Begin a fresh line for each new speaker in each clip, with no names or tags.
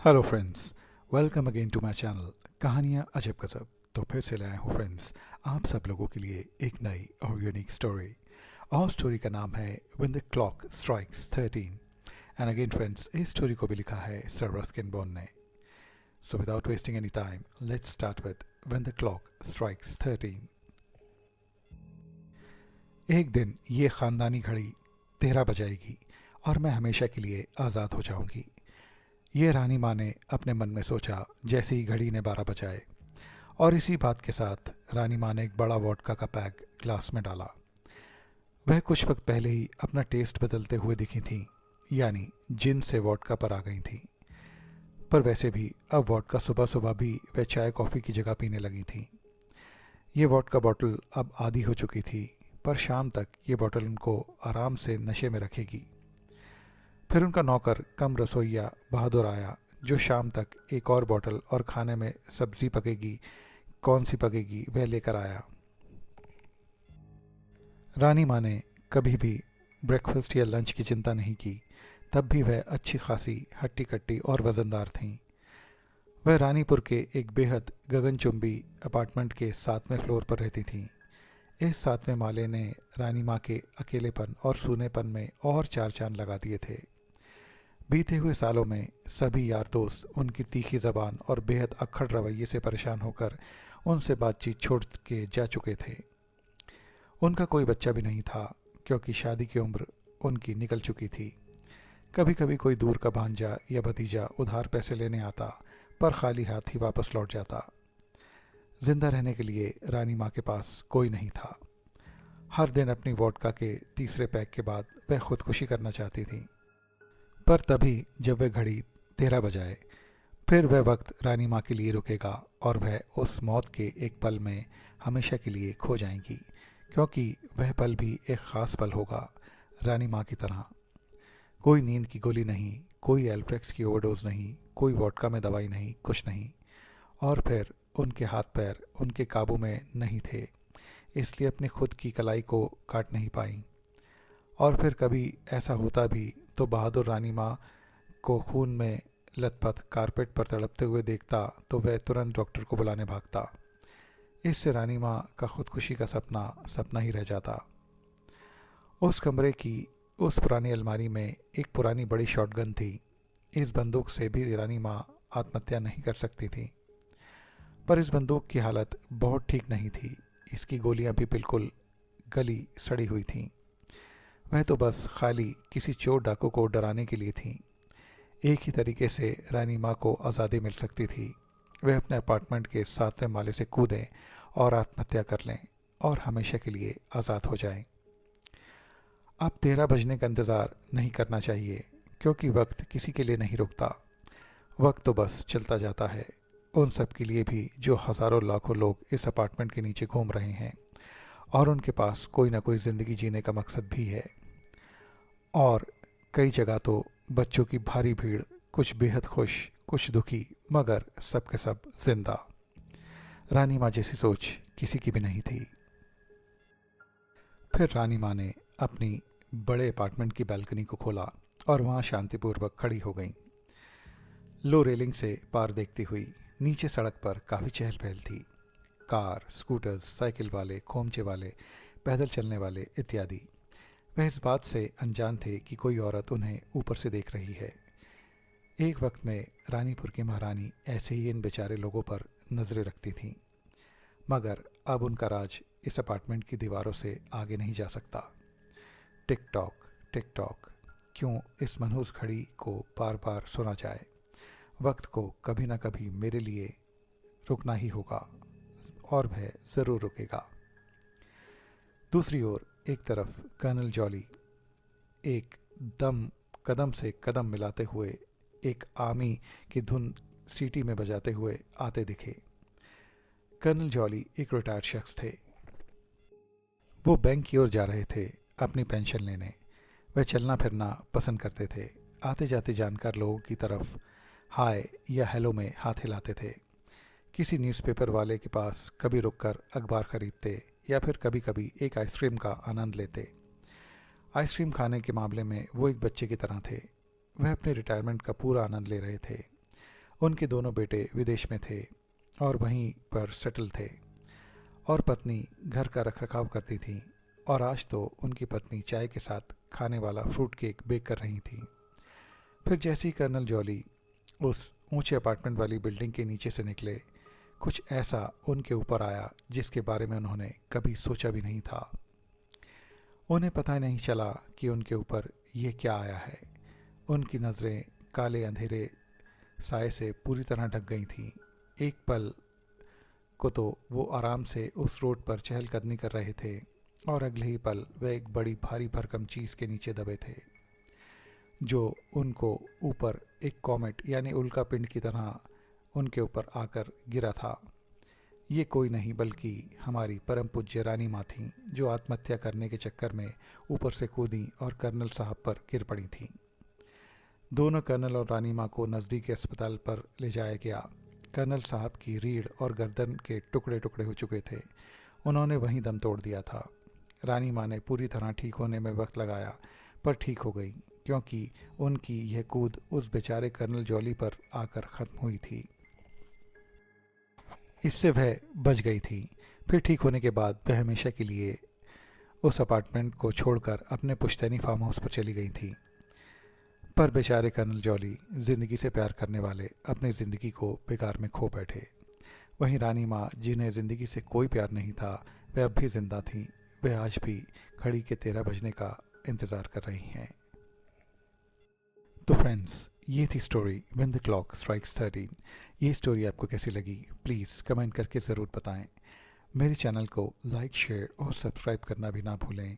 Hello friends, welcome again to my channel कहानियाँ अजब गजब। तो फिर से लाया हूँ फ्रेंड्स आप सब लोगों के लिए एक नई और यूनिक स्टोरी। और स्टोरी का नाम है when the clock strikes 13। And again friends, इस स्टोरी को भी लिखा है सर रस्किन बॉन्ड ने। So without wasting any time, let's start with when the clock strikes 13। एक दिन ये ख़ानदानी घड़ी 13 बजाएगी और मैं हमेशा के लिए आज़ाद हो जाऊंगी। ये रानी माँ ने अपने मन में सोचा जैसे ही घड़ी ने 12 बजाए। और इसी बात के साथ रानी माँ ने एक बड़ा वोडका का पैक ग्लास में डाला। वह कुछ वक्त पहले ही अपना टेस्ट बदलते हुए दिखी थीं, यानी जिन से वोडका पर आ गई थीं। पर वैसे भी अब वोडका सुबह सुबह भी वह चाय कॉफ़ी की जगह पीने लगी थीं। ये वोडका बॉटल अब आधी हो चुकी थी, पर शाम तक ये बॉटल उनको आराम से नशे में रखेगी। फिर उनका नौकर कम रसोइया बहादुर आया, जो शाम तक एक और बोतल और खाने में सब्जी पकेगी कौन सी पकेगी वह लेकर आया। रानी माँ ने कभी भी ब्रेकफास्ट या लंच की चिंता नहीं की, तब भी वह अच्छी खासी हट्टी कट्टी और वज़नदार थीं। वह रानीपुर के एक बेहद गगनचुंबी अपार्टमेंट के 7वें फ्लोर पर रहती थीं। इस 7वें माले ने रानी माँ के अकेलेपन और सूनेपन में और चार चांद लगा दिए थे। बीते हुए सालों में सभी यार दोस्त उनकी तीखी ज़बान और बेहद अक्खड़ रवैये से परेशान होकर उनसे बातचीत छोड़ के जा चुके थे। उनका कोई बच्चा भी नहीं था, क्योंकि शादी की उम्र उनकी निकल चुकी थी। कभी कभी कोई दूर का भांजा या भतीजा उधार पैसे लेने आता, पर खाली हाथ ही वापस लौट जाता। जिंदा रहने के लिए रानी माँ के पास कोई नहीं था। हर दिन अपनी वोडका के तीसरे पैक के बाद वह खुदकुशी करना चाहती थी। पर तभी जब वह घड़ी 13 बजाए, फिर वह वक्त रानी माँ के लिए रुकेगा और वह उस मौत के एक पल में हमेशा के लिए खो जाएंगी, क्योंकि वह पल भी एक ख़ास पल होगा रानी माँ की तरह। कोई नींद की गोली नहीं, कोई एल्प्रेक्स की ओवरडोज नहीं, कोई वोडका में दवाई नहीं, कुछ नहीं। और फिर उनके हाथ पैर उनके काबू में नहीं थे, इसलिए अपनी खुद की कलाई को काट नहीं पाई। और फिर कभी ऐसा होता भी तो बहादुर रानी माँ को खून में लथपथ कारपेट पर तड़पते हुए देखता तो वह तुरंत डॉक्टर को बुलाने भागता। इससे रानी माँ का खुदकुशी का सपना सपना ही रह जाता। उस कमरे की उस पुरानी अलमारी में एक पुरानी बड़ी शॉटगन थी। इस बंदूक से भी रानी माँ आत्महत्या नहीं कर सकती थी, पर इस बंदूक की हालत बहुत ठीक नहीं थी। इसकी गोलियां भी बिल्कुल गली सड़ी हुई थीं। वह तो बस खाली किसी चोर डाकू को डराने के लिए थी। एक ही तरीके से रानी माँ को आज़ादी मिल सकती थी। वह अपने अपार्टमेंट के 7वें माले से कूदें और आत्महत्या कर लें और हमेशा के लिए आज़ाद हो जाएं। अब 13 बजने का इंतज़ार नहीं करना चाहिए, क्योंकि वक्त किसी के लिए नहीं रुकता। वक्त तो बस चलता जाता है, उन सब के लिए भी जो हज़ारों लाखों लोग इस अपार्टमेंट के नीचे घूम रहे हैं और उनके पास कोई ना कोई ज़िंदगी जीने का मकसद भी है। और कई जगह तो बच्चों की भारी भीड़, कुछ बेहद खुश, कुछ दुखी, मगर सब के सब जिंदा। रानी माँ जैसी सोच किसी की भी नहीं थी। फिर रानी माँ ने अपनी बड़े अपार्टमेंट की बैल्कनी को खोला और वहाँ शांतिपूर्वक खड़ी हो गई। लो रेलिंग से पार देखती हुई नीचे सड़क पर काफ़ी चहल पहल थी। कार, स्कूटर्स, साइकिल वाले, खोमचे वाले, पैदल चलने वाले इत्यादि। वह इस बात से अनजान थे कि कोई औरत उन्हें ऊपर से देख रही है। एक वक्त में रानीपुर की महारानी ऐसे ही इन बेचारे लोगों पर नज़रें रखती थीं, मगर अब उनका राज इस अपार्टमेंट की दीवारों से आगे नहीं जा सकता। टिक टॉक, क्यों इस मनहूस घड़ी को बार बार सुना जाए। वक्त को कभी ना कभी मेरे लिए रुकना ही होगा, और वह ज़रूर रुकेगा। दूसरी ओर एक तरफ कर्नल जॉली एक दम कदम से कदम मिलाते हुए एक आर्मी की धुन सीटी में बजाते हुए आते दिखे। कर्नल जॉली एक रिटायर्ड शख्स थे। वो बैंक की ओर जा रहे थे अपनी पेंशन लेने। वह चलना फिरना पसंद करते थे। आते जाते जानकार लोगों की तरफ हाय या हेलो में हाथ हिलाते थे। किसी न्यूज़पेपर वाले के पास कभी रुककर अखबार खरीदते या फिर कभी कभी एक आइसक्रीम का आनंद लेते। आइसक्रीम खाने के मामले में वो एक बच्चे की तरह थे। वह अपने रिटायरमेंट का पूरा आनंद ले रहे थे। उनके दोनों बेटे विदेश में थे और वहीं पर सेटल थे, और पत्नी घर का रखरखाव करती थी। और आज तो उनकी पत्नी चाय के साथ खाने वाला फ्रूट केक बेक कर रही थी। फिर जैसे ही कर्नल जॉली उस ऊंचे अपार्टमेंट वाली बिल्डिंग के नीचे से निकले, कुछ ऐसा उनके ऊपर आया जिसके बारे में उन्होंने कभी सोचा भी नहीं था। उन्हें पता नहीं चला कि उनके ऊपर ये क्या आया है। उनकी नज़रें काले अंधेरे साए से पूरी तरह ढक गई थीं। एक पल को तो वो आराम से उस रोड पर चहलकदमी कर रहे थे, और अगले ही पल वे एक बड़ी भारी भरकम चीज़ के नीचे दबे थे, जो उनको ऊपर एक कॉमेट यानी उल्का पिंड की तरह उनके ऊपर आकर गिरा था। ये कोई नहीं बल्कि हमारी परम पूज्य रानी माँ थीं, जो आत्महत्या करने के चक्कर में ऊपर से कूदी और कर्नल साहब पर गिर पड़ी थीं। दोनों कर्नल और रानी माँ को नज़दीकी अस्पताल पर ले जाया गया। कर्नल साहब की रीढ़ और गर्दन के टुकड़े टुकड़े हो चुके थे, उन्होंने वहीं दम तोड़ दिया था। रानी माँ ने पूरी तरह ठीक होने में वक्त लगाया, पर ठीक हो गई, क्योंकि उनकी यह कूद उस बेचारे कर्नल जॉली पर आकर ख़त्म हुई थी। इससे वह बच गई थी। फिर ठीक होने के बाद वह हमेशा के लिए उस अपार्टमेंट को छोड़कर अपने पुश्तैनी फार्म हाउस पर चली गई थी। पर बेचारे कर्नल जॉली, ज़िंदगी से प्यार करने वाले, अपनी ज़िंदगी को बेकार में खो बैठे। वहीं रानी माँ, जिन्हें ज़िंदगी से कोई प्यार नहीं था, वह अब भी जिंदा थीं। वह आज भी घड़ी के 13 बजने का इंतज़ार कर रही हैं। तो फ्रेंड्स, ये थी story when the clock strikes 13। ये स्टोरी आपको कैसी लगी प्लीज़ कमेंट करके ज़रूर बताएं। मेरे चैनल को लाइक, शेयर और सब्सक्राइब करना भी ना भूलें,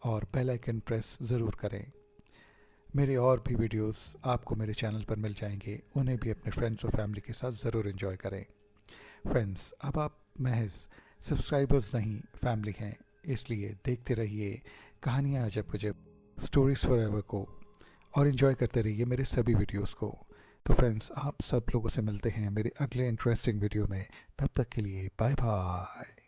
और बेल आइकन प्रेस ज़रूर करें। मेरे और भी वीडियोस आपको मेरे चैनल पर मिल जाएंगे, उन्हें भी अपने फ्रेंड्स और फैमिली के साथ ज़रूर एंजॉय करें। फ्रेंड्स, अब आप महज सब्सक्राइबर्स नहीं, फैमिली हैं, इसलिए देखते रहिए कहानियाँ अजब गजब, स्टोरीज़ फॉरएवर को, और इन्जॉय करते रहिए मेरे सभी वीडियोस को। तो फ्रेंड्स, आप सब लोगों से मिलते हैं मेरे अगले इंटरेस्टिंग वीडियो में। तब तक के लिए बाय बाय।